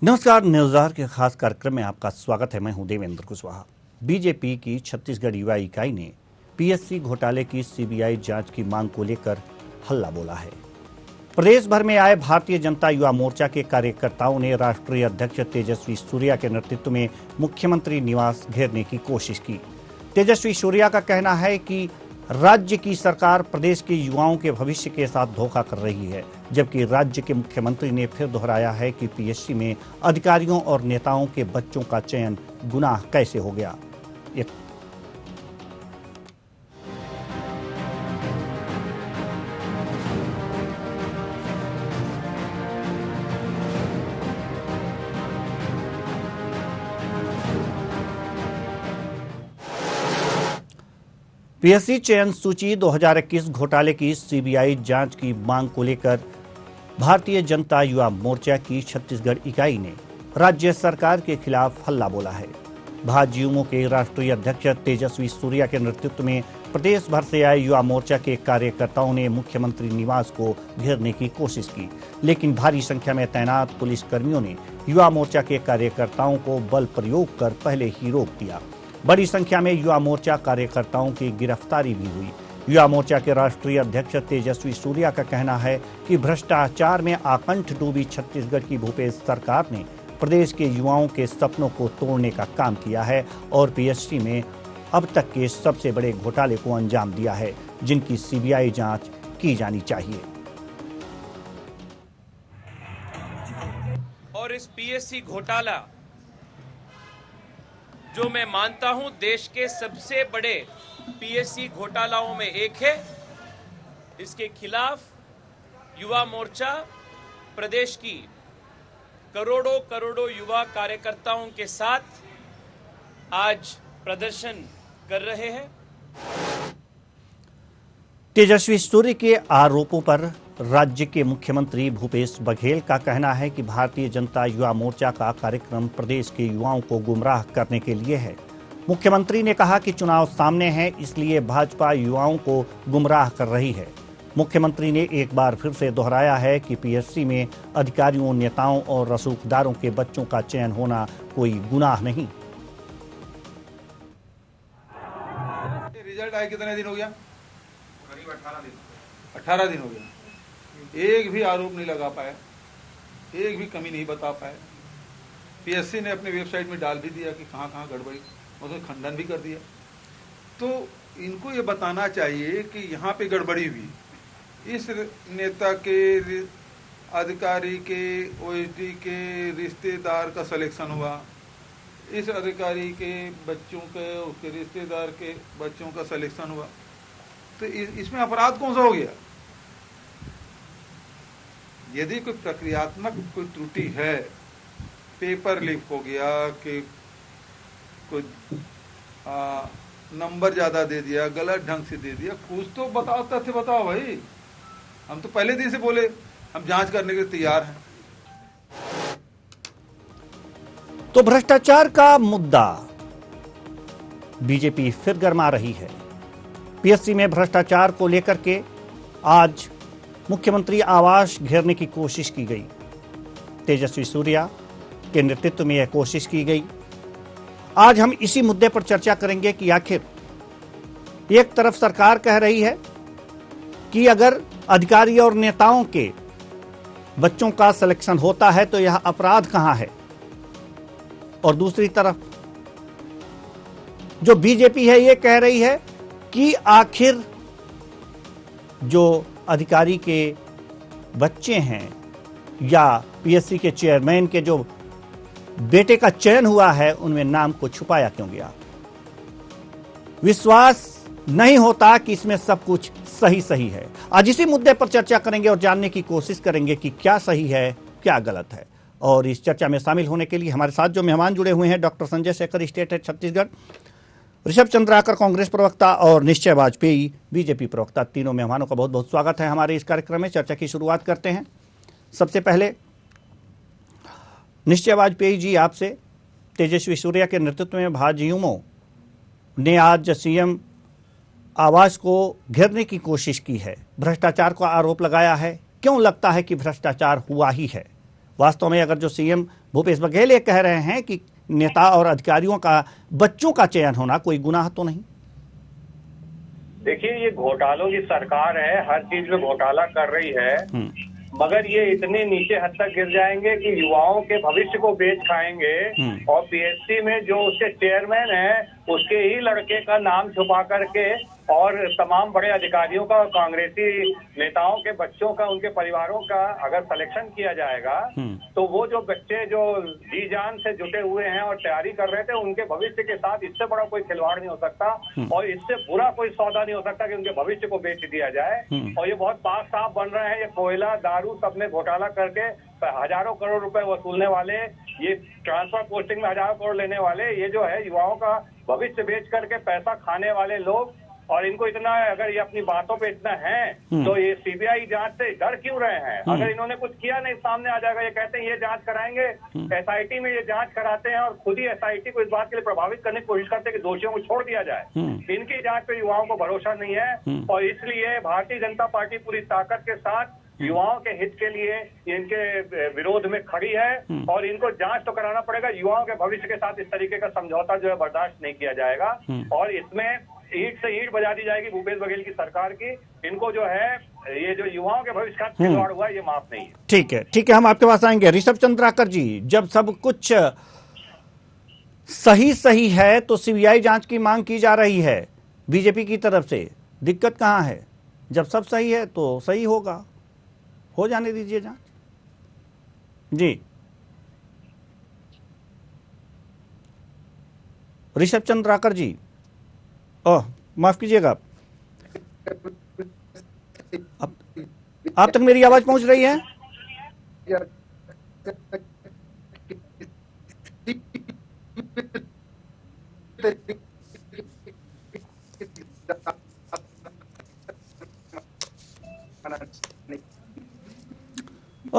नमस्कार, न्यूज़ार के खास कार्यक्रम में आपका स्वागत है। मैं हूं देवेंद्र कुशवाहा। बीजेपी की छत्तीसगढ़ युवा इकाई ने पीएससी घोटाले की सीबीआई जांच की मांग को लेकर हल्ला बोला है। प्रदेश भर में आए भारतीय जनता युवा मोर्चा के कार्यकर्ताओं ने राष्ट्रीय अध्यक्ष तेजस्वी सूर्या के नेतृत्व में मुख्यमंत्री निवास घेरने की कोशिश की। तेजस्वी सूर्या का कहना है कि राज्य की सरकार प्रदेश के युवाओं के भविष्य के साथ धोखा कर रही है, जबकि राज्य के मुख्यमंत्री ने फिर दोहराया है कि पीएससी में अधिकारियों और नेताओं के बच्चों का चयन गुनाह कैसे हो गया। पीएससी चयन सूची 2021 घोटाले की सीबीआई जांच की मांग को लेकर भारतीय जनता युवा मोर्चा की छत्तीसगढ़ इकाई ने राज्य सरकार के खिलाफ हल्ला बोला है। भाजयुमो के राष्ट्रीय अध्यक्ष तेजस्वी सूर्या के नेतृत्व में प्रदेश भर से आए युवा मोर्चा के कार्यकर्ताओं ने मुख्यमंत्री निवास को घेरने की कोशिश की, लेकिन भारी संख्या में तैनात पुलिसकर्मियों ने युवा मोर्चा के कार्यकर्ताओं को बल प्रयोग कर पहले ही रोक दिया। बड़ी संख्या में युवा मोर्चा कार्यकर्ताओं की गिरफ्तारी भी हुई। युवा मोर्चा के राष्ट्रीय अध्यक्ष तेजस्वी सूर्या का कहना है कि भ्रष्टाचार में आकंठ डूबी छत्तीसगढ़ की भूपेश सरकार ने प्रदेश के युवाओं के सपनों को तोड़ने का काम किया है और पीएससी में अब तक के सबसे बड़े घोटाले को अंजाम दिया है, जिनकी सीबीआई जांच की जानी चाहिए। और इस पीएससी घोटाला, जो मैं मानता हूं देश के सबसे बड़े पीएससी घोटालाओं में एक है, इसके खिलाफ युवा मोर्चा प्रदेश की करोड़ों करोड़ों युवा कार्यकर्ताओं के साथ आज प्रदर्शन कर रहे हैं। तेजस्वी सूर्य के आरोपों पर राज्य के मुख्यमंत्री भूपेश बघेल का कहना है कि भारतीय जनता युवा मोर्चा का कार्यक्रम प्रदेश के युवाओं को गुमराह करने के लिए है। मुख्यमंत्री ने कहा कि चुनाव सामने है, इसलिए भाजपा युवाओं को गुमराह कर रही है। मुख्यमंत्री ने एक बार फिर से दोहराया है कि पीएससी में अधिकारियों, नेताओं और रसूखदारों के बच्चों का चयन होना कोई गुनाह नहीं। रिजल्ट आए कितने दिन हो गया? करीब 18 दिन हो गया। एक भी आरोप नहीं लगा पाया, एक भी कमी नहीं बता पाए। पीएससी ने अपने वेबसाइट में डाल भी दिया कि कहाँ कहाँ गड़बड़ी, उसने खंडन भी कर दिया। तो इनको ये बताना चाहिए कि यहाँ पे गड़बड़ी हुई, इस नेता के, अधिकारी के, ओएसडी के रिश्तेदार का सिलेक्शन हुआ, इस अधिकारी के बच्चों के, उसके रिश्तेदार के बच्चों का सिलेक्शन हुआ, तो इसमें अपराध कौन सा हो गया? यदि कोई प्रक्रियात्मक कोई त्रुटि है, पेपर लीक हो गया कि कोई नंबर ज्यादा दे दिया, गलत ढंग से दे दिया, कुछ तो बताओ, तथ्य बताओ भाई। हम तो पहले दिन से बोले हम जांच करने के लिए तैयार हैं। तो भ्रष्टाचार का मुद्दा बीजेपी फिर गरमा रही है। पीएससी में भ्रष्टाचार को लेकर के आज मुख्यमंत्री आवास घेरने की कोशिश की गई। तेजस्वी सूर्या के नेतृत्व में यह कोशिश की गई। आज हम इसी मुद्दे पर चर्चा करेंगे कि आखिर एक तरफ सरकार कह रही है कि अगर अधिकारी और नेताओं के बच्चों का सिलेक्शन होता है तो यह अपराध कहां है, और दूसरी तरफ जो बीजेपी है यह कह रही है कि आखिर जो अधिकारी के बच्चे हैं या पीएससी के चेयरमैन के जो बेटे का चयन हुआ है, उनमें नाम को छुपाया क्यों गया। विश्वास नहीं होता कि इसमें सब कुछ सही है। आज इसी मुद्दे पर चर्चा करेंगे और जानने की कोशिश करेंगे कि क्या सही है, क्या गलत है। और इस चर्चा में शामिल होने के लिए हमारे साथ जो मेहमान जुड़े हुए हैं, doctor Sanjay Shekhar, state head Chhattisgarh, Rishabh Chandrakar, Congress प्रवक्ता, और निश्चय वाजपेयी, बीजेपी प्रवक्ता। तीनों मेहमानों का बहुत बहुत स्वागत है हमारे इस कार्यक्रम में। चर्चा की शुरुआत करते हैं। सबसे पहले निश्चय वाजपेयी जी, आपसे। तेजस्वी सूर्या के नेतृत्व में भाजयुमो ने आज सीएम आवास को घेरने की कोशिश की है, भ्रष्टाचार का आरोप लगाया है। क्यों लगता है कि भ्रष्टाचार हुआ ही है, वास्तव में अगर जो सीएम भूपेश बघेल ये कह रहे हैं कि नेता और अधिकारियों का बच्चों का चयन होना कोई गुनाह तो नहीं। देखिए, ये घोटालों की सरकार है, हर चीज में घोटाला कर रही है, मगर ये इतने नीचे हद तक गिर जाएंगे कि युवाओं के भविष्य को बेच खाएंगे। और पीएससी में जो उसके चेयरमैन है उसके ही लड़के का नाम छुपा करके और तमाम बड़े अधिकारियों का और कांग्रेसी नेताओं के बच्चों का, उनके परिवारों का अगर सिलेक्शन किया जाएगा तो वो जो बच्चे जो जी जान से जुटे हुए हैं और तैयारी कर रहे थे, उनके भविष्य के साथ इससे बड़ा कोई खिलवाड़ नहीं हो सकता और इससे बुरा कोई सौदा नहीं हो सकता कि उनके भविष्य को बेच दिया जाए। और ये बहुत साफ बन रहे हैं, ये कोयला दारू सब में घोटाला करके हजारों करोड़ रुपए वसूलने वाले, ये ट्रांसफर पोस्टिंग में हजारों करोड़ लेने वाले, ये जो है युवाओं का भविष्य बेच करके पैसा खाने वाले लोग। और इनको इतना, अगर ये अपनी बातों पे इतना है तो ये सीबीआई जांच से डर क्यों रहे हैं? अगर इन्होंने कुछ किया नहीं, सामने आ जाएगा। ये कहते हैं ये जांच कराएंगे, एसआईटी में ये जांच कराते हैं और खुद ही एसआईटी को इस बात के लिए प्रभावित करने की कोशिश करते हैं कि दोषियों को छोड़ दिया जाए। इनकी जांच पे युवाओं को भरोसा नहीं है और इसलिए भारतीय जनता पार्टी पूरी ताकत के साथ युवाओं के हित के लिए इनके विरोध में खड़ी है और इनको जांच तो कराना पड़ेगा। युवाओं के भविष्य के साथ इस तरीके का समझौता जो है बर्दाश्त नहीं किया जाएगा और इसमें ईंट से ईंट बजा दी जाएगी भूपेश बघेल की सरकार की। इनको जो है, ये जो युवाओं के भविष्य का खिलवाड़ हुआ है, ये माफ नहीं है। ठीक है, ठीक है, हम आपके पास आएंगे। ऋषभ चंद्राकर जी, जब सब कुछ सही है तो सीबीआई जांच की मांग की जा रही है बीजेपी की तरफ से, दिक्कत कहां है? जब सब सही है तो सही होगा, हो जाने दीजिए जांच। जी ऋषभ चंद्राकर जी, ओह माफ कीजिएगा, आप तक मेरी आवाज पहुंच रही है?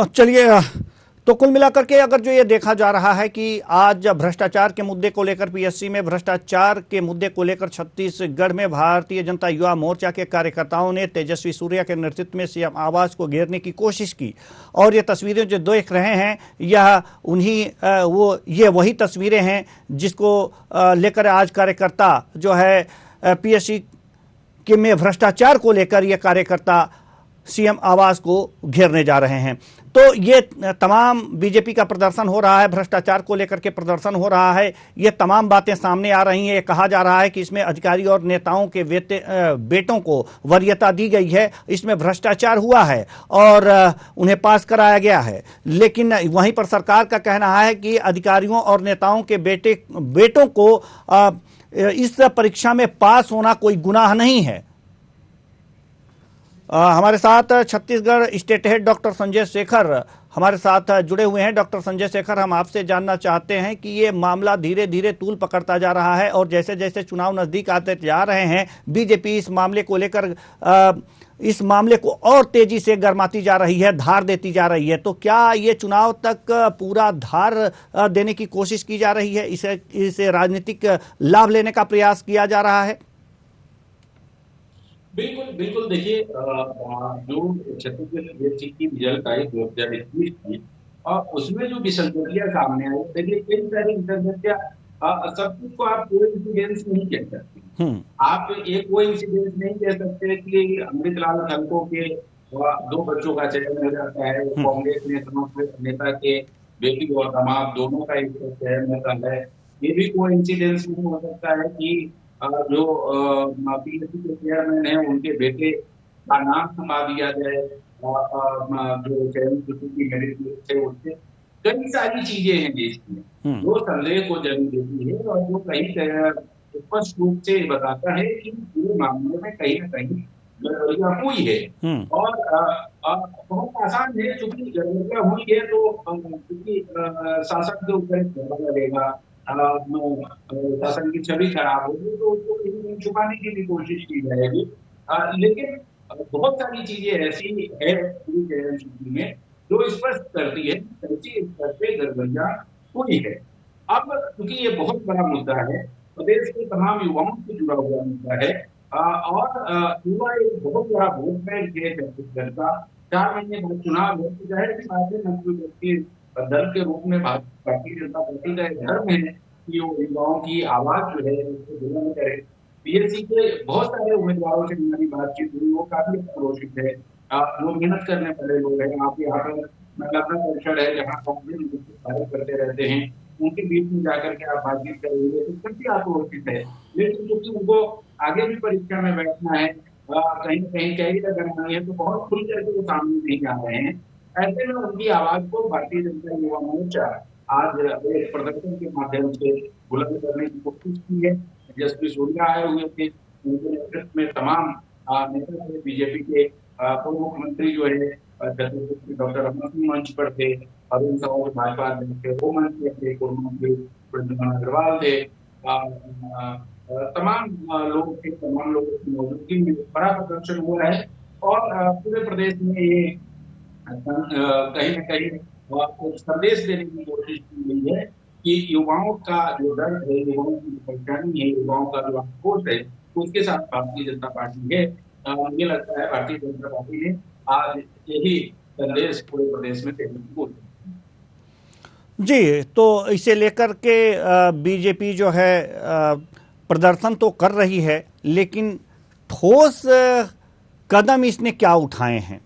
चलिए, तो कुल मिलाकर के अगर जो ये देखा जा रहा है कि आज भ्रष्टाचार के मुद्दे को लेकर, पीएससी में भ्रष्टाचार के मुद्दे को लेकर छत्तीसगढ़ में भारतीय जनता युवा मोर्चा के कार्यकर्ताओं ने तेजस्वी सूर्या के नेतृत्व में सीएम आवास को घेरने की कोशिश की और ये तस्वीरें जो देख रहे हैं यह ये वही तस्वीरें हैं जिसको लेकर आज कार्यकर्ता जो है पीएससी के में भ्रष्टाचार को लेकर ये कार्यकर्ता सीएम आवास को घेरने जा रहे हैं। तो ये तमाम बीजेपी का प्रदर्शन हो रहा है, भ्रष्टाचार को लेकर के प्रदर्शन हो रहा है, ये तमाम बातें सामने आ रही हैं। ये कहा जा रहा है कि इसमें अधिकारी और नेताओं के बेटों को वरीयता दी गई है, इसमें भ्रष्टाचार हुआ है और उन्हें पास कराया गया है। लेकिन वहीं पर सरकार का कहना है कि अधिकारियों और नेताओं के बेटों को इस परीक्षा में पास होना कोई गुनाह नहीं है। हमारे साथ Chhattisgarh state head doctor Sanjay Shekhar हमारे साथ जुड़े हुए हैं। डॉक्टर संजय शेखर, हम आपसे जानना चाहते हैं कि ये मामला धीरे धीरे तूल पकड़ता जा रहा है और जैसे जैसे चुनाव नजदीक आते जा रहे हैं बीजेपी इस मामले को लेकर इस मामले को और तेजी से गरमाती जा रही है, धार देती जा रही है। तो क्या ये चुनाव तक पूरा धार देने की कोशिश की जा रही है, इसे राजनीतिक लाभ लेने का प्रयास किया जा रहा है? बिल्कुल बिल्कुल, देखिए जो छत्तीसगढ़ पीएससी की रिजल्ट आई 2021 की उसमें जो विसंगतियां सामने आई, देखिए कई सारी विसंगतियां, सब कुछ को आप कोई इंसिडेंस नहीं कह सकते। आप एक कोई इंसिडेंस नहीं कह सकते कि अमृतलाल खलको के 2 बच्चों का चयन हो जाता है, कांग्रेस नेता के बेटी और दामाद दोनों का एक चयन होता है। ये भी कोई इंसिडेंस नहीं हो सकता है कि जो पीएससी के चेयरमैन है उनके बेटे का नाम छुपा दिया जाए जो चयन की मेरिट लिस्ट है उससे। कई सारी चीजें हैं देश में जो संदेह को जन्म देती है और जो कहीं स्पष्ट रूप से बताता है कि पूरे मामले में कहीं न कहीं गड़बड़ियां हुई है। और बहुत आसान है, चूंकि गड़बड़ियां हुई है तो क्योंकि शासक के ऊपर दबाव लगेगा, शासन की छवि खराब होगी तो उसको कहीं नहीं छुपाने की भी कोशिश की जाएगी। लेकिन बहुत सारी चीजें ऐसी है पूरी चयन सूची में जो स्पष्ट करती है कैसी स्तर पे गड़बड़ियां हुई है। अब क्योंकि ये बहुत बड़ा मुद्दा है, प्रदेश के तमाम युवाओं से जुड़ा हुआ मुद्दा है और युवा एक बहुत बड़ा वोट बैंक है छत्तीसगढ़ का। 4 महीने बाद चुनाव है तो जाहिर सी बात है दल के रूप में भारतीय जनता पार्टी का धर्म है कि वो युवाओं की आवाज जो है उसको बुलंद करे। पीएससी के बहुत सारे उम्मीदवारों से हमारी बातचीत हुई, वो काफी आक्रोशित है। वो मेहनत करने वाले लोग हैं। आप यहाँ पर महिला परिषद है जहाँ कांग्रेस कार्य करते रहते हैं, उनके बीच में जाकर के आप बातचीत करेंगे तो काफी आक्रोशित है। लेकिन क्योंकि उनको आगे भी परीक्षा में बैठना है, कहीं कहीं कैरियर बनानी है, तो बहुत खुल करके वो सामने नहीं आ रहे हैं। ऐसे में उनकी आवाज को भारतीय जनता युवा मोर्चा आज एक प्रदर्शन के माध्यम से बुलंद करने की कोशिश की है। यशस्वी सूर्या आए हुए थे, उनके नेतृत्व में तमाम नेता थे। बीजेपी के पूर्व मुख्यमंत्री जो है छत्तीसगढ़ डॉक्टर रमन सिंह मंच पर थे, अरुण साहू भाजपा अध्यक्ष थे वो मंच पर थे, पूर्व मंत्री प्रद्युम्न अग्रवाल थे। तमाम लोग थे, तमाम लोगों की मौजूदगी में बड़ा प्रदर्शन हुआ है और पूरे प्रदेश में ये कहीं न कहीं एक संदेश देने की कोशिश की गई है कि युवाओं का जो दर्द है, युवाओं की परेशानी है, युवाओं का जो आक्रोश है, उसके साथ भारतीय जनता पार्टी है। मुझे लगता है भारतीय जनता पार्टी ने आज यही संदेश पूरे प्रदेश में देने की कोशिश। जी, तो इसे लेकर के बीजेपी जो है प्रदर्शन तो कर रही है, लेकिन ठोस कदम इसने क्या उठाए हैं?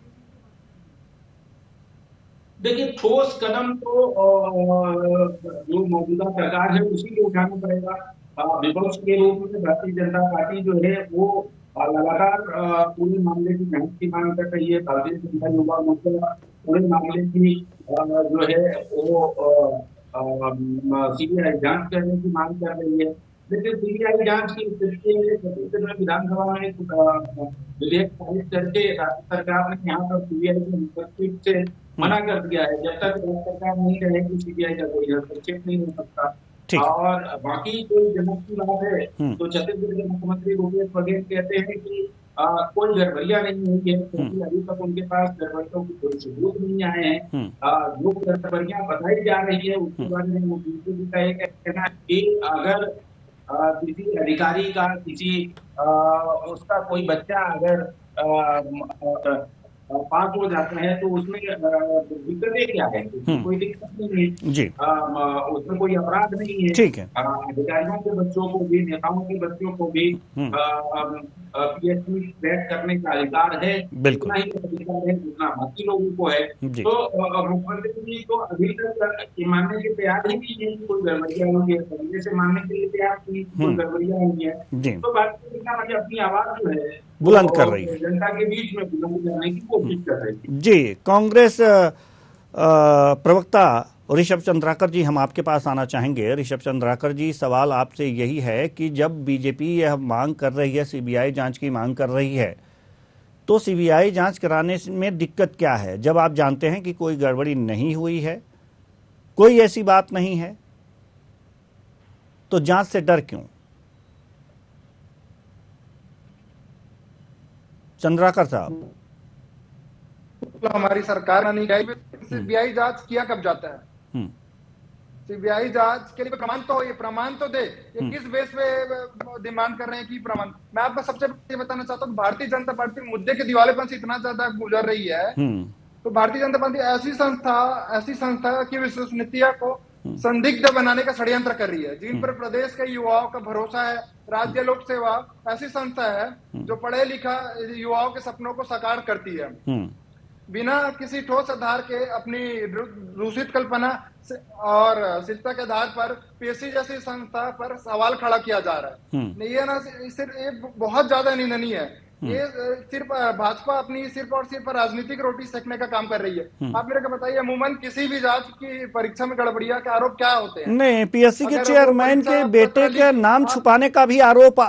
देखिए, ठोस कदम तो जो मौजूदा सरकार है उसी को उठाना पड़ेगा। विपक्ष के रूप में भारतीय जनता पार्टी जो है वो लगातार पूरे मामले की जांच की मांग कर रही है। भारतीय जनता युवा मोर्चा पूरे मामले की जो है वो सीबीआई जांच करने की मांग कर रही है। लेकिन सीबीआई जांच की स्थिति छत्तीसगढ़ विधानसभा में विधेयक पारित करके राज्य सरकार ने यहाँ पर सीबीआई के हस्तक्षेप से मना कर दिया है। जब तक राज्य सरकार नहीं रहेगी सीबीआई का कोई हस्तक्षेप नहीं हो सकता। और बाकी कोई जनक की बात है तो छत्तीसगढ़ के मुख्यमंत्री भूपेश बघेल कहते हैं कि कोई गड़बड़ियां नहीं हुई है, क्योंकि अभी तक उनके पास गड़बड़ियों की कोई सबूत नहीं आए हैं। जो गड़बड़ियां बताई जा रही है उसके बारे में मुख्यमंत्री का एक कहना है कि अगर किसी अधिकारी का किसी उसका कोई बच्चा अगर पास हो जाता है तो उसमें दिक्कतें क्या है? कोई दिक्कत नहीं है जी, उसमें कोई अपराध नहीं है। ठीक है, अधिकारियों के बच्चों को भी, नेताओं के बच्चों को भी पीएससी क्रैक करने का अधिकार है, उतना ही अधिकार है जितना बाकी लोगों को है। तो मुख्यमंत्री जी तो अभी तक ये मानने के तैयार ही नहीं है कि कोई गड़बड़ियां हुई है, पहले से मानने के लिए तैयार नहीं कोई गड़बड़ियां हुई है। तो भारतीय जनता पार्टी अपनी आवाज जो है बुलंद कर रही है, जनता के बीच में बुलंद करने की कोशिश कर रही है। जी, कांग्रेस प्रवक्ता ऋषभ चंद्राकर जी, हम आपके पास आना चाहेंगे। ऋषभ चंद्राकर जी, सवाल आपसे यही है कि जब बीजेपी यह मांग कर रही है, सीबीआई जांच की मांग कर रही है, तो सीबीआई जांच कराने में दिक्कत क्या है? जब आप जानते हैं कि कोई गड़बड़ी नहीं हुई है, कोई ऐसी बात नहीं है, तो जांच से डर क्यों? चंद्राकर साहब, हमारी सरकार नहीं गई, सीबीआई जांच किया कब जाता है? सीबीआई जांच के लिए प्रमाण तो दे। ये किस बेस पे डिमांड कर रहे हैं कि प्रमाण? मैं आपको सबसे पहले बताना चाहता हूँ, भारतीय जनता पार्टी मुद्दे के दिवालेपन से इतना ज्यादा गुजर रही है, तो भारतीय जनता पार्टी ऐसी संस्था की विश्वसनीयता को संदिग्ध बनाने का षड्यंत्र कर रही है, जिन पर प्रदेश के युवाओं का भरोसा है। राज्य लोक सेवा ऐसी संस्था है जो पढ़े लिखा युवाओं के सपनों को साकार करती है। बिना किसी ठोस आधार के अपनी दूषित कल्पना और शिक्षा के आधार पर पीएससी जैसी संस्था पर सवाल खड़ा किया जा रहा है। ये बहुत ज्यादा निंदनीय है। ये सिर्फ भाजपा अपनी सिर्फ और सिर्फ राजनीतिक रोटी सेकने का काम कर रही है। आप मेरे को बताइए, अमूमन किसी भी जांच की परीक्षा में गड़बड़ियां के आरोप क्या होते हैं? नहीं, पीएससी के चेयरमैन के बेटे के नाम छुपाने का भी आरोप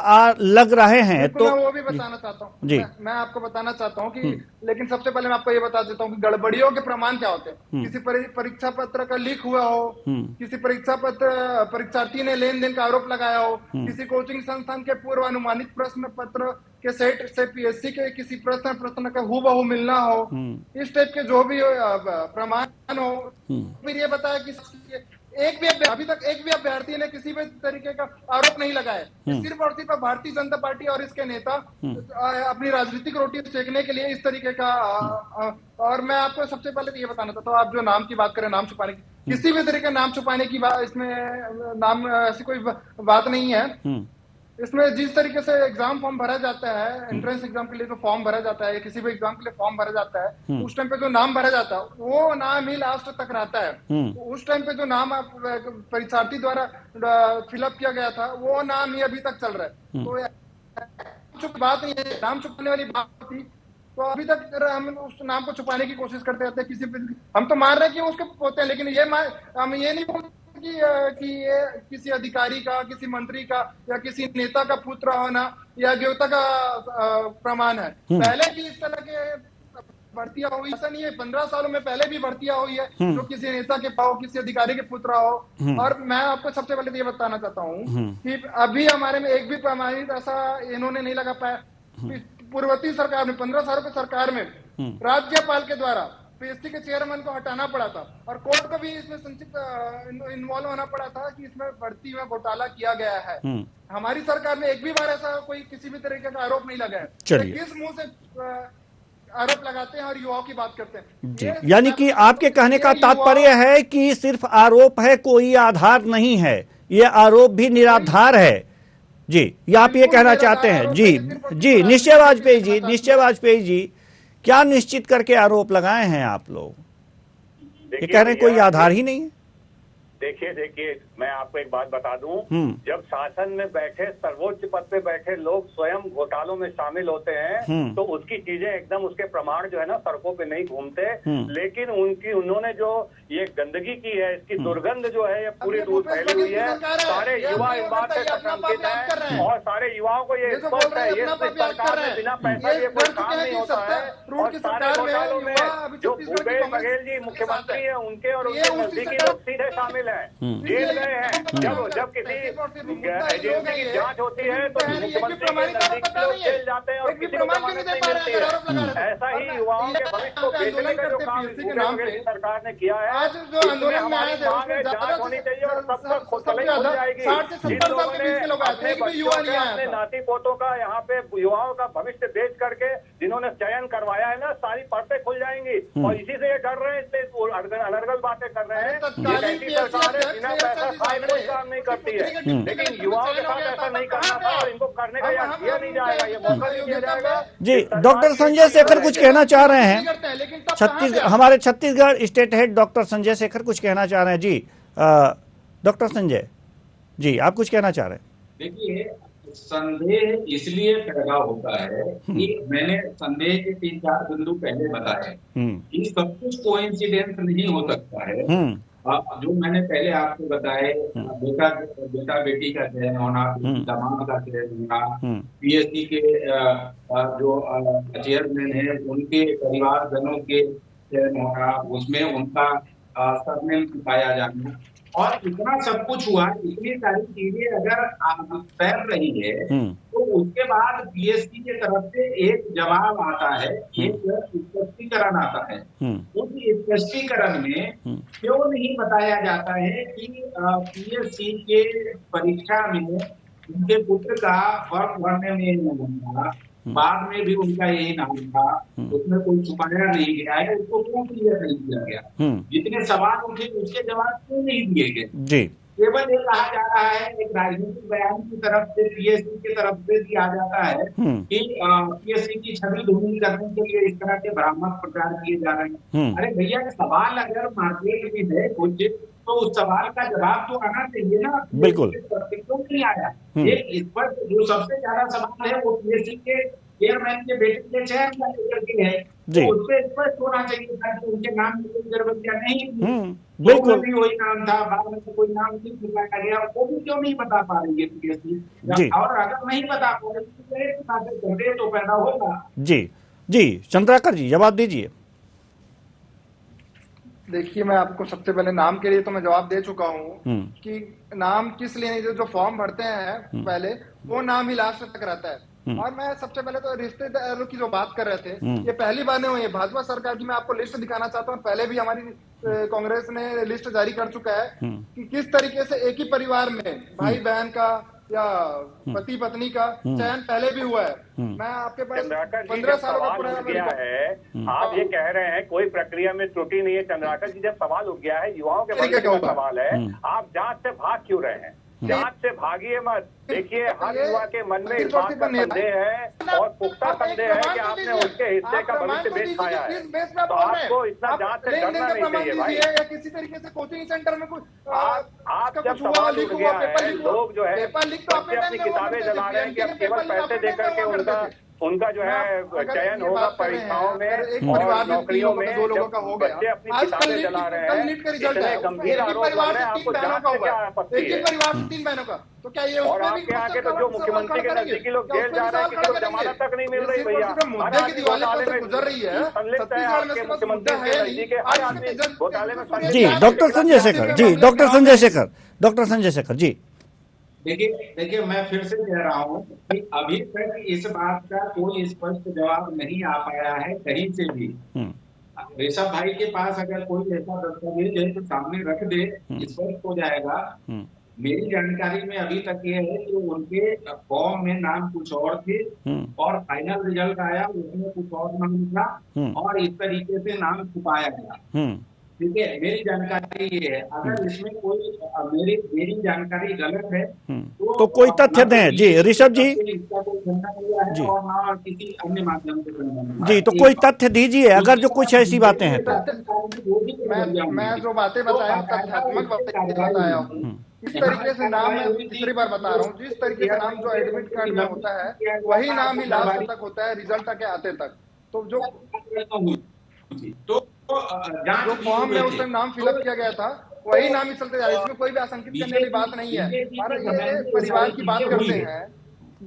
लग रहे हैं। तो वो भी बताना चाहता हूँ जी, मैं आपको बताना चाहता हूँ कि लेकिन सबसे पहले मैं आपको ये बता देता हूँ कि गड़बड़ियों के प्रमाण क्या होते हैं। किसी परीक्षा पत्र का लीक हुआ हो, किसी परीक्षार्थी ने लेन देन का आरोप लगाया हो, किसी कोचिंग संस्थान के पूर्व अनुमानित प्रश्न पत्र के सेट से पीएससी के किसी प्रश्न का हूबहू मिलना हो, इस टाइप के जो भी प्रमाण हो। फिर ये बताया कि अभी तक एक भी अभ्यर्थी ने किसी भी तरीके का आरोप नहीं लगाया। सिर्फ और सिर्फ भारतीय जनता पार्टी और इसके नेता अपनी राजनीतिक रोटी सेकने के लिए इस तरीके का। और मैं आपको सबसे पहले तो ये बताना चाहता हूँ, आप जो नाम की बात करें, नाम छुपाने की, किसी भी तरीके का नाम छुपाने की बात इसमें नाम ऐसी कोई बात नहीं है। इसमें जिस तरीके से एग्जाम फॉर्म भरा जाता है, एंट्रेंस एग्जाम के लिए जो फॉर्म भरा जाता है, किसी भी एग्जाम के लिए फॉर्म भरा जाता है, उस टाइम पे जो नाम भरा जाता है वो नाम ही लास्ट तक रहता है। तो उस टाइम पे जो नाम परीक्षार्थी द्वारा फिलअप किया गया था वो नाम ही अभी तक चल रहा है। तो बात नहीं है, नाम छुपाने वाली बात थी, तो अभी तक हम उस नाम को छुपाने की कोशिश करते रहते हैं। किसी हम तो मान रहे हैं कि उसके पोते हैं, लेकिन हम ये नहीं बोलते कि ये किसी अधिकारी का, किसी मंत्री का या किसी नेता का पुत्र होना या देवता का प्रमाण है। पहले भी इस तरह के भर्तियां हुई, ऐसा नहीं है, 15 सालों में पहले भी भर्तियां हुई है जो किसी नेता के हो, किसी अधिकारी के पुत्र हो। और मैं आपको सबसे पहले ये बताना चाहता हूँ कि अभी हमारे में एक भी प्रमाणित ऐसा इन्होंने नहीं लगा पाया। पूर्ववर्ती सरकार में 15 सालों की सरकार में राज्यपाल के द्वारा पीएससी के चेयरमैन को हटाना पड़ा था और कोर्ट को भी इसमें संक्षिप्त इन्वॉल्व होना पड़ा था कि इसमें भर्ती में घोटाला किया गया है। हमारी सरकार में एक भी बार ऐसा कोई किसी भी तरीके का आरोप नहीं लगा है। किस मुंह से आरोप लगाते हैं और युवाओं की बात करते हैं। यानी कि आपके कहने का तात्पर्य है कि सिर्फ आरोप है, कोई आधार नहीं है, ये आरोप भी निराधार है। जी, या आप ये कहना चाहते हैं? जी निश्चय वाजपेयी जी, क्या निश्चित करके आरोप लगाए हैं आप लोग? ये कह रहे हैं कोई आधार ही नहीं है। देखिए मैं आपको एक बात बता दूं, जब शासन में बैठे सर्वोच्च पद पे बैठे लोग स्वयं घोटालों में शामिल होते हैं तो उसकी चीजें एकदम उसके प्रमाण जो है ना सड़कों पे नहीं घूमते। लेकिन उन्होंने जो ये गंदगी की है, इसकी दुर्गंध जो है ये पूरी दूर फैली हुई है। सारे युवा इस बात से शंकित हैं और सारे युवाओं को ये स्पष्ट है ये सरकार में बिना पैसा ये कोई काम नहीं होता है। और सारे घोटालों में जो भूपेश बघेल जी मुख्यमंत्री है उनके और उनके नजदीकी लोग सीधे शामिल है, जेल गए हैं। जब किसी एजेंसी की जांच होती है तो मुख्यमंत्री के नजदीक लोग जेल जाते हैं और किसी को जमानत नहीं मिलती है। ऐसा ही युवाओं के भविष्य को बेचने का जो काम सरकार ने किया है, इसमें हमारी मांग है जांच होनी चाहिए और सब तक खुद जाएगी। जिन लोगों ने अपने बच्चों के, अपने नाती पोतों का यहाँ पे युवाओं का भविष्य बेच करके जिन्होंने चयन करवाया है ना, सारी परतें खुल जाएंगी। और इसी से ये डर रहे हैं, इसलिए अनर्गल बातें कर रहे हैं। सरकार है बिना पैसा खाए कोई काम नहीं करती है, लेकिन युवाओं के साथ ऐसा नहीं करना था और इनको करने का याद किया नहीं जाएगा, ये मौका नहीं दिया जाएगा। जी, डॉक्टर संजय शेखर कुछ कहना चाह रहे हैं। हमारे Chhattisgarh state head doctor Sanjay Shekhar कुछ कहना चाह रहे हैं। जी डॉक्टर संजय जी, आप कुछ कहना चाह रहे हैं? देखिए, संदेह इसलिए पैदा होता है कि मैंने संदेह के 3-4 बिंदु पहले बताए कि सब कुछ कोइंसिडेंस नहीं हो सकता है। जो मैंने पहले आपको बताए, बेटा बेटी का चयन होना, दामाद का चयन होना, पीएससी के जो चेयरमैन है उनके परिवारजनों के चयन होना, उसमें उनका सरनेम छुपाया जाना और इतना सब कुछ हुआ, इतनी सारी चीजें अगर फैल रही है तो उसके बाद पीएससी की तरफ से एक जवाब आता है, एक स्पष्टीकरण आता है। उस स्पष्टीकरण में क्यों नहीं बताया जाता है कि पीएससी के परीक्षा में उनके पुत्र का फॉर्म भरने में बाद में भी उनका यही नाम था, उसमें कोई छुपाया नहीं गया है, उसको क्यों क्लियर नहीं किया गया? जितने सवाल उठे उसके जवाब क्यों नहीं दिए गए? केवल ये कहा जा रहा है, एक राजनीतिक बयान की तरफ से, पीएससी की तरफ से दिया जाता है कि पीएससी की छवि धूमिल करने के लिए इस तरह के भ्रामक प्रचार किए जा रहे हैं। अरे भैया, सवाल अगर मार्केट में है कुछ तो उस सवाल का जवाब तो आना चाहिए ना। बिल्कुल क्यों नहीं आया? इस पर जो सबसे ज्यादा सवाल है वो पीएससी के चेयरमैन के बेटे के चयन का लेकर के है, तो उस पर स्पष्ट होना चाहिए था कि उनके नाम में कोई जरूरत नहीं। बिल्कुल भी वही नाम था, बाद में कोई नाम नहीं बताया गया, वो भी क्यों नहीं बता पा रही है पीएससी? और अगर नहीं बता पा रही तो पैदा होगा। जी चंद्राकर जी, जवाब दीजिए। देखिए, मैं आपको सबसे पहले नाम के लिए तो मैं जवाब दे चुका हूँ कि नाम किस लिए नहीं, जो फॉर्म भरते हैं पहले वो नाम ही लास्ट तक रहता है। और मैं सबसे पहले तो रिश्तेदारों की जो बात कर रहे थे, ये पहली बार नहीं हुई है भाजपा सरकार की। मैं आपको लिस्ट दिखाना चाहता हूँ, पहले भी हमारी कांग्रेस ने लिस्ट जारी कर चुका है कि किस तरीके से एक ही परिवार में भाई बहन का या पति पत्नी का चयन पहले भी हुआ है। मैं आपके पास चंद्राकर जी 15 जब सालों का सवाल पुराना उठ गया है, आप ये कह रहे हैं कोई प्रक्रिया में त्रुटि नहीं है। चंद्राकर जी, जब सवाल उठ गया है, युवाओं के भविष्य का सवाल है, आप जांच से भाग क्यों रहे हैं? जांच से भागिए मत। देखिए, हर युवा के मन में इस बात का संदेह है और पुख्ता संदेह है कि आपने उनके हिस्से का भविष्य बेच खाया है। तो आपको इतना जांच से डरना नहीं चाहिए भाई। किसी तरीके से कोचिंग सेंटर में कुछ आप जब सवाल उठ गया है, लोग जो है बच्चे अपनी किताबें जला रहे हैं कि अब केवल पैसे दे करके उनका जो है चयन होगा परीक्षाओं में और नौकरियों में। जब बच्चे अपनी किताबें जला रहे हैं, इतने गंभीर आरोप लग रहे हैं, आपको जांच से क्या आपत्ति है? परिवार से 3 बहनों का, तो क्या ये और आपके आगे तो जो मुख्यमंत्री के नजदीकी लोग जेल जा रहे हैं, किसी को जमानत तक नहीं मिल रही भैया। मुद्दे की दीवार में गुजर रही है, संलिप्त है आपके मुख्यमंत्री के नजदीक हर आदमी घोटाले में संलिप्त जी है। Doctor Sanjay Shekhar ji, doctor Sanjay Shekhar ji. देखिए मैं फिर से कह रहा हूँ कि अभी तक इस बात का कोई स्पष्ट जवाब नहीं आ पाया है कहीं से भी। ऋषभ भाई के पास अगर कोई ऐसा दस्तावेज है तो सामने रख दे, स्पष्ट हो जाएगा। मेरी जानकारी में अभी तक ये है कि उनके फॉर्म में नाम कुछ और थे और फाइनल रिजल्ट आया उसमें कुछ और नाम था और इस तरीके से नाम छुपाया गया। ठीक है, मेरी जानकारी ये है। अगर इसमें कोई मेरी जानकारी गलत है तो कोई तथ्य दें जी ऋषभ जी। इसका कोई खंडन हुआ है और ना किसी अन्य माध्यम से खंडन जी, तो कोई तथ्य दीजिए अगर जो कुछ ऐसी बातें हैं तो। मैं जो बातें बताया तथ्यात्मक बताया हूँ। इस तरीके से नाम मैं तीसरी बार बता रहा हूँ, जिस तरीके से नाम जो एडमिट कार्ड में होता है वही नाम ही लास्ट तक होता है रिजल्ट तक आते तक। तो जो फॉर्म में उस टाइम नाम फिलअप किया गया था वही नाम ही चलते जा रहा है। इसमें कोई भी आशंकित करने वाली बात नहीं है। और ये परिवार की बात करते हैं,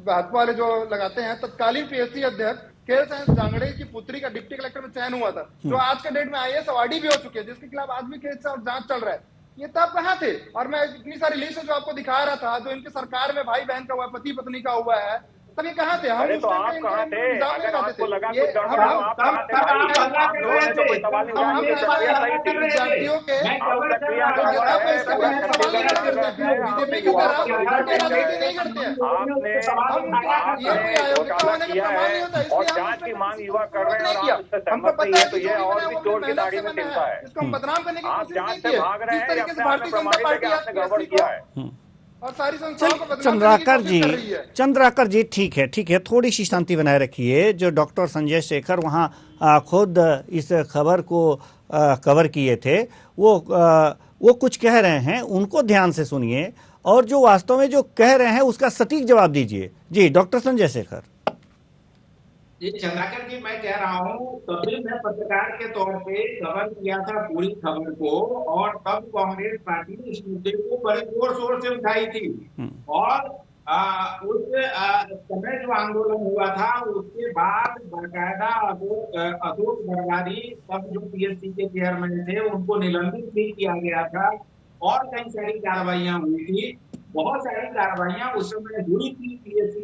भाजपा वाले जो लगाते हैं, तत्कालीन पीएससी अध्यक्ष केएल जांगड़े की पुत्री का डिप्टी कलेक्टर में चयन हुआ था, जो आज के डेट में IAS अवार्डी भी हो चुके हैं, जिसके खिलाफ आज भी केस जांच चल रहा है। ये तब कहाँ थे? और मैं इतनी सारी लिस्ट जो आपको दिखा रहा था, जो इनके सरकार में भाई बहन का हुआ, पति पत्नी का हुआ है, तब ये कहाँ थे? हम तो आप कहाँ थे? अगर आपको लगा कुछ गड़बड़ हो, आप कहाँ थे? कोई सवाल नहीं उठाया। ये प्रक्रिया सही थी। विद्यार्थियों के प्रक्रिया बीजेपी की तरह राजनीति नहीं करते हैं। आपने घोटाला किया है और जांच की मांग युवा कर रहे हैं और आप उससे सहमत नहीं है, तो ये और भी चोर की दाढ़ी में चिंता है। इसको हम बदनाम करने की आप कोशिश जांच नहीं से किए। भाग रहे हैं, जिस तरीके से भारतीय जनता पार्टी चंद्राकर जी, चंद्राकर जी ठीक है, थोड़ी सी शांति बनाए रखिए। जो डॉक्टर संजय शेखर वहाँ खुद इस खबर को कवर किए थे, वो कुछ कह रहे हैं, उनको ध्यान से सुनिए और जो वास्तव में जो कह रहे हैं उसका सटीक जवाब दीजिए। जी डॉक्टर संजय शेखर। ये चंद्राकर जी, मैं कह रहा हूँ तभी मैं पत्रकार के तौर पे कवर किया था पूरी खबर को, और तब कांग्रेस पार्टी ने इस मुद्दे को बड़े जोर शोर से उठाई थी। और उस समय जो आंदोलन हुआ था उसके बाद बाकायदा अशोक बरवारी, तब जो पीएससी के चेयरमैन थे, उनको निलंबित भी किया गया था और कई सारी कार्रवाइयां हुई थी। बहुत सारी कार्रवाइयां उस समय हुई थी पीएससी।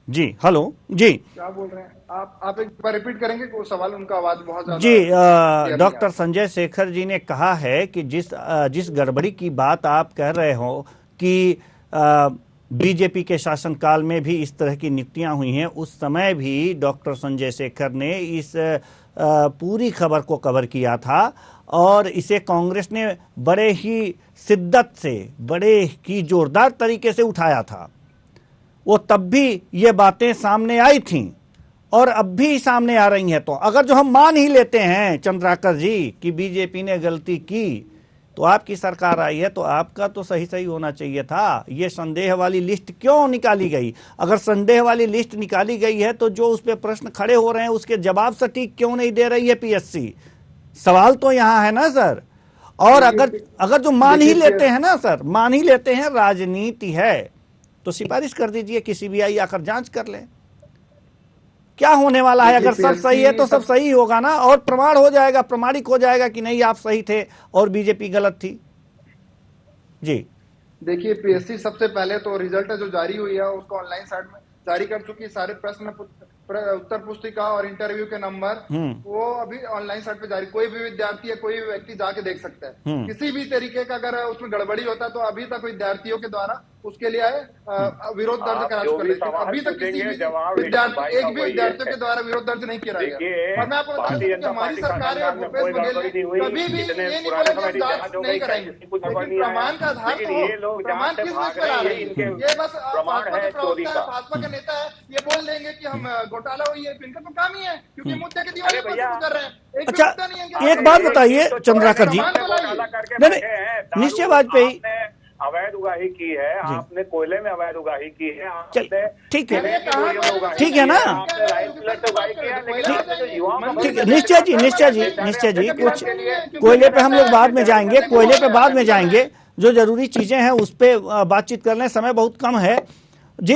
जी हेलो जी, क्या बोल रहे हैं आप एक बार रिपीट करेंगे? कोई सवाल, उनका आवाज बहुत ज्यादा जी। डॉक्टर संजय शेखर जी ने कहा है कि जिस गड़बड़ी की बात आप कह रहे हो कि बीजेपी के शासनकाल में भी इस तरह की नियुक्तियां हुई हैं, उस समय भी डॉक्टर संजय शेखर ने इस पूरी खबर को कवर किया था और इसे कांग्रेस ने बड़े ही शिद्दत से, बड़े ही जोरदार तरीके से उठाया था। वो तब भी ये बातें सामने आई थीं और अब भी सामने आ रही हैं। तो अगर जो हम मान ही लेते हैं चंद्राकर जी कि बीजेपी ने गलती की, तो आपकी सरकार आई है तो आपका तो सही होना चाहिए था। ये संदेह वाली लिस्ट क्यों निकाली गई? अगर संदेह वाली लिस्ट निकाली गई है तो जो उस पर प्रश्न खड़े हो रहे हैं उसके जवाब सटीक क्यों नहीं दे रही है पीएससी? सवाल तो यहाँ है ना सर। और अगर जो मान ही लेते हैं ना सर, मान ही लेते हैं राजनीति है, तो सिफारिश कर दीजिए कि सीबीआई आकर जांच कर ले। क्या होने वाला है? अगर सब सही है तो सब सही होगा ना, और प्रमाण हो जाएगा, प्रमाणिक हो जाएगा कि नहीं आप सही थे और बीजेपी गलत थी। जी देखिए, पीएससी सबसे पहले तो रिजल्ट जो जारी हुई है उसको ऑनलाइन साइट में जारी कर चुकी है। सारे प्रश्न उत्तर पुस्तिका और इंटरव्यू के नंबर वो अभी ऑनलाइन साइट पे जारी, कोई भी विद्यार्थी या कोई भी व्यक्ति जाके देख सकता है। किसी भी तरीके का अगर उसमें गड़बड़ी होता है तो अभी तक विद्यार्थियों के द्वारा उसके लिए विरोध दर्ज करा चुके हैं। अभी तक किसी भी विद्यार्थी, एक भी विद्यार्थियों के द्वारा विरोध दर्ज नहीं किया गया। और मैं आपको बता दूं कि हमारी सरकार है, भूपेश बघेल ने कभी भी ये नहीं बोला कि हम जांच नहीं कराएंगे, लेकिन प्रमाण का आधार तो प्रमाण किस बेस पर आ रहे हैं? ये बस भाजपा के प्रवक्ता है, भाजपा के नेता है, ये बोल देंगे कि हम घोटाला हुई है, इनका तो काम ही है, क्योंकि मुद्दे के दीवार पर कर रहे हैं। अच्छा, एक बात बताइए चंद्राकर जी, नहीं निश्चय वाजपेयी अवैध उगाही की है, आपने कोयले में अवैध उगाही की है, ठीक है, ठीक है ना, ठीक है। निश्चय जी कुछ कोयले पे हम लोग बाद में जाएंगे, कोयले पे बाद में जाएंगे, जो जरूरी चीजें हैं उस पे बातचीत कर लें, समय बहुत कम है जी।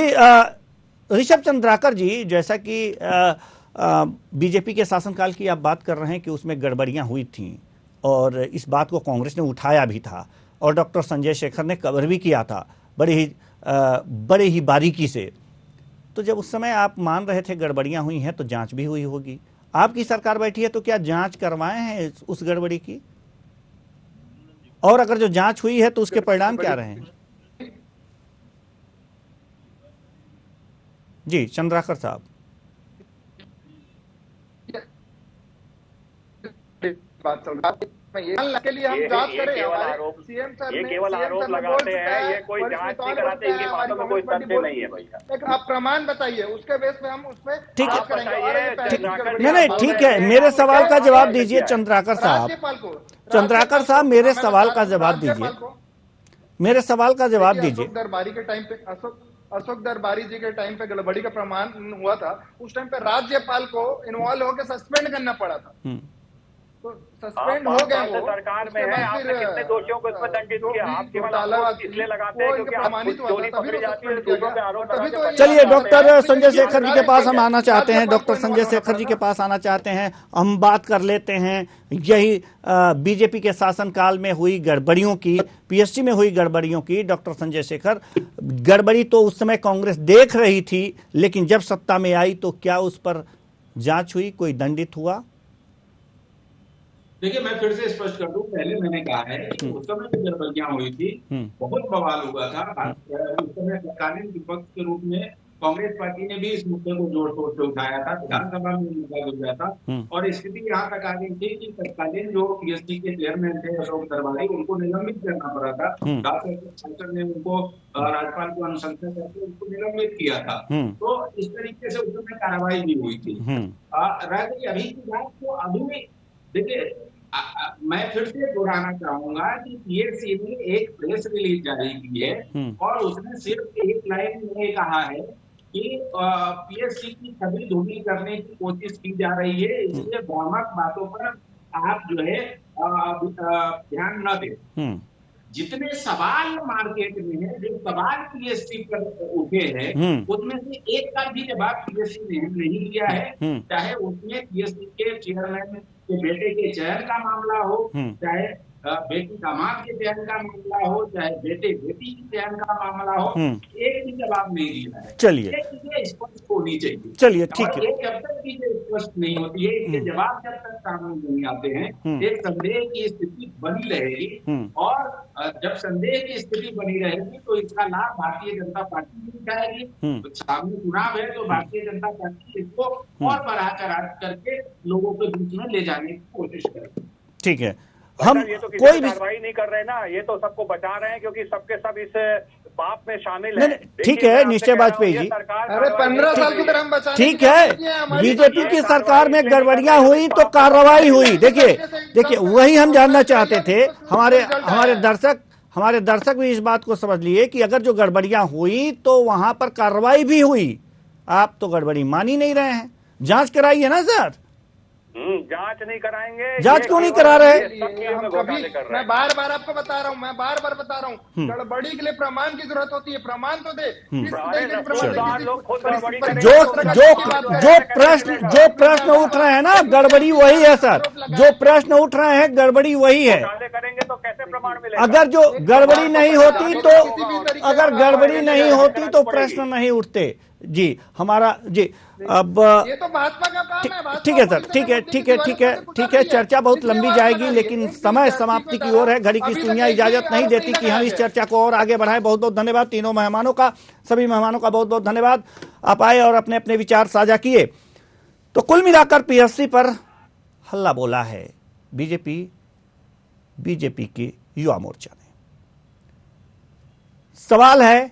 ऋषभ चंद्राकर जी, जैसा कि बीजेपी के शासनकाल की आप बात कर रहे हैं कि उसमें गड़बड़ियां हुई थीं और इस बात को कांग्रेस ने उठाया भी था और डॉक्टर संजय शेखर ने कवर भी किया था बड़े ही बारीकी से। तो जब उस समय आप मान रहे थे गड़बड़ियां हुई हैं तो जांच भी हुई होगी। आपकी सरकार बैठी है तो क्या जांच करवाए हैं उस गड़बड़ी की? और अगर जो जांच हुई है तो उसके परिणाम क्या रहे हैं? जी चंद्राकर साहब। बात चल रहा है के लिए हम जांच करें, सीएम सर ये केवल आरोप लगाते हैं, ये कोई जांच नहीं कराते, इनकी बातों में कोई तथ्य नहीं है भैया। एक आप प्रमाण बताइए, उसके बेस पे हम उस पे ठीक है। नहीं ठीक है, मेरे सवाल का जवाब दीजिए चंद्राकर साहब। चंद्राकर साहब मेरे सवाल का जवाब दीजिए, मेरे सवाल का जवाब दीजिए। दरबारी के टाइम पे अशोक दरबारी जी के टाइम पे गड़बड़ी का प्रमाण हुआ था, उस टाइम पे राज्यपाल को इन्वॉल्व होकर सस्पेंड करना पड़ा था। तो सस्पेंड हो गए वो, सरकार में है, आपने कितने दोषियों को इसमें दंडित किया? आप केवल आरोप इसलिए लगाते हैं क्योंकि आप चोरी पकड़ी जाती है, दूसरों पे आरोप लगाते हैं। चलिए डॉक्टर संजय शेखर जी के पास हम आना चाहते हैं, डॉक्टर संजय शेखर जी के पास आना चाहते हैं। हम बात कर लेते हैं यही बीजेपी के शासनकाल में हुई गड़बड़ियों की, पीएससी में हुई गड़बड़ियों की। डॉक्टर संजय शेखर, गड़बड़ी तो उस समय कांग्रेस देख रही थी, लेकिन जब सत्ता में आई तो क्या उस पर जांच हुई, कोई दंडित हुआ? देखिए, मैं फिर से स्पष्ट कर दूं, पहले मैंने कहा है कि उस समय जो गड़बड़ियां हुई थी, बहुत बवाल हुआ था। उस समय तत्कालीन विपक्ष के रूप में कांग्रेस पार्टी ने भी इस मुद्दे को जोर शोर से उठाया था, विधानसभा में मुद्दा हो गया था और स्थिति यहाँ तक आ गई थी कि तत्कालीन जो पीएससी के चेयरमैन थे अशोक दरबारी, उनको निलंबित करना पड़ा था। शासन ने उनको राज्यपाल को अनुशंसा करके उनको निलंबित किया था। तो इस तरीके से उस समय कार्रवाई भी हुई थी। रह गई अभी की बात, तो अभी देखिए मैं फिर से दोहराना चाहूंगा कि पीएससी ने एक प्रेस रिलीज जारी की है और उसने सिर्फ एक लाइन में कहा है कि पीएससी की छवि धूमिल करने की कोशिश की जा रही है, इसलिए भ्रामक बातों पर आप जो है ध्यान न दें। जितने सवाल मार्केट में है, जो सवाल पीएससी पर उठे हैं, उसमें से एक का भी जवाब पीएससी ने नहीं लिया है। चाहे उसमें पीएससी के चेयरमैन के बेटे के चयन का मामला हो, चाहे बेटी दामाद के चयन का मामला हो, चाहे बेटे बेटी के चयन का मामला हो, एक भी जवाब नहीं दिया है। चलिए, ये चीजें स्पष्ट होनी चाहिए। चलिए ठीक है। ये जब तक चीजें स्पष्ट नहीं होती है, इसके जवाब जब तक सामने नहीं आते हैं, एक संदेह की स्थिति बनी रहेगी और जब संदेह की स्थिति बनी रहेगी तो इसका लाभ भारतीय जनता पार्टी भी उठाएगी। सामने चुनाव है तो भारतीय जनता पार्टी इसको और बढ़ा चढ़ा करके लोगों के बीच में ले जाने की कोशिश करेगी। ठीक है, हम ये तो कोई भी कार्रवाई नहीं कर रहे ना, ये तो सबको बचा रहे हैं क्योंकि सबके सब इस पाप में शामिल है। ठीक है निश्चय वाजपेयी जी, अरे 15 साल की तरह हम बचा, ठीक है। बीजेपी की सरकार में गड़बड़ियां हुई तो कार्रवाई हुई। देखिए वही हम जानना चाहते थे। हमारे दर्शक भी इस बात को समझ लिए कि अगर जो गड़बड़ियां हुई तो वहां पर कार्रवाई भी हुई। आप तो गड़बड़ी मान ही नहीं रहे हैं। जांच कराइए ना सर। जांच नहीं कराएंगे। जांच क्यों नहीं करा रहे? मैं बार बार आपको बता रहा हूँ, गड़बड़ी के लिए प्रमाण की जरूरत होती है। प्रमाण तो दे। जो प्रश्न उठ रहे हैं ना, गड़बड़ी वही है सर। जो प्रश्न उठ रहे हैं गड़बड़ी वही है। करेंगे तो कैसे प्रमाण मिलेगा? अगर जो गड़बड़ी नहीं होती तो प्रश्न नहीं उठते। जी हमारा जी अब ये तो भाजपा का काम है। ठीक है सर, ठीक है, चर्चा बहुत लंबी जाएगी, लेकिन समय समाप्ति की ओर है। घड़ी की सुइयां इजाजत नहीं देती कि हम इस चर्चा को और आगे बढ़ाएं। बहुत बहुत धन्यवाद तीनों मेहमानों का, सभी मेहमानों का बहुत बहुत धन्यवाद। आप आए और अपने अपने विचार साझा किए। तो कुल मिलाकर पीएससी पर हल्ला बोला है बीजेपी की युवा मोर्चा ने। सवाल है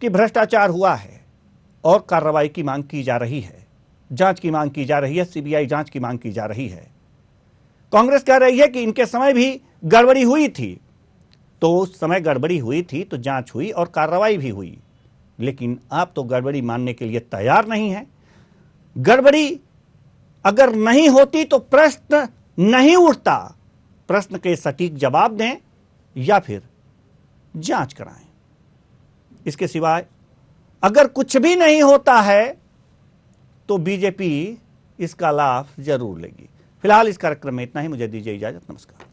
कि भ्रष्टाचार हुआ है और कार्रवाई की मांग की जा रही है, जांच की मांग की जा रही है, सीबीआई जांच की मांग की जा रही है। कांग्रेस कह रही है कि इनके समय भी गड़बड़ी हुई थी, तो उस समय गड़बड़ी हुई थी तो जांच हुई और कार्रवाई भी हुई, लेकिन आप तो गड़बड़ी मानने के लिए तैयार नहीं है। गड़बड़ी अगर नहीं होती तो प्रश्न नहीं उठता। प्रश्न के सटीक जवाब दें या फिर जांच कराएं। इसके सिवाय अगर कुछ भी नहीं होता है तो बीजेपी इसका लाभ जरूर लेगी। फिलहाल इस कार्यक्रम में इतना ही। मुझे दीजिए इजाजत। नमस्कार।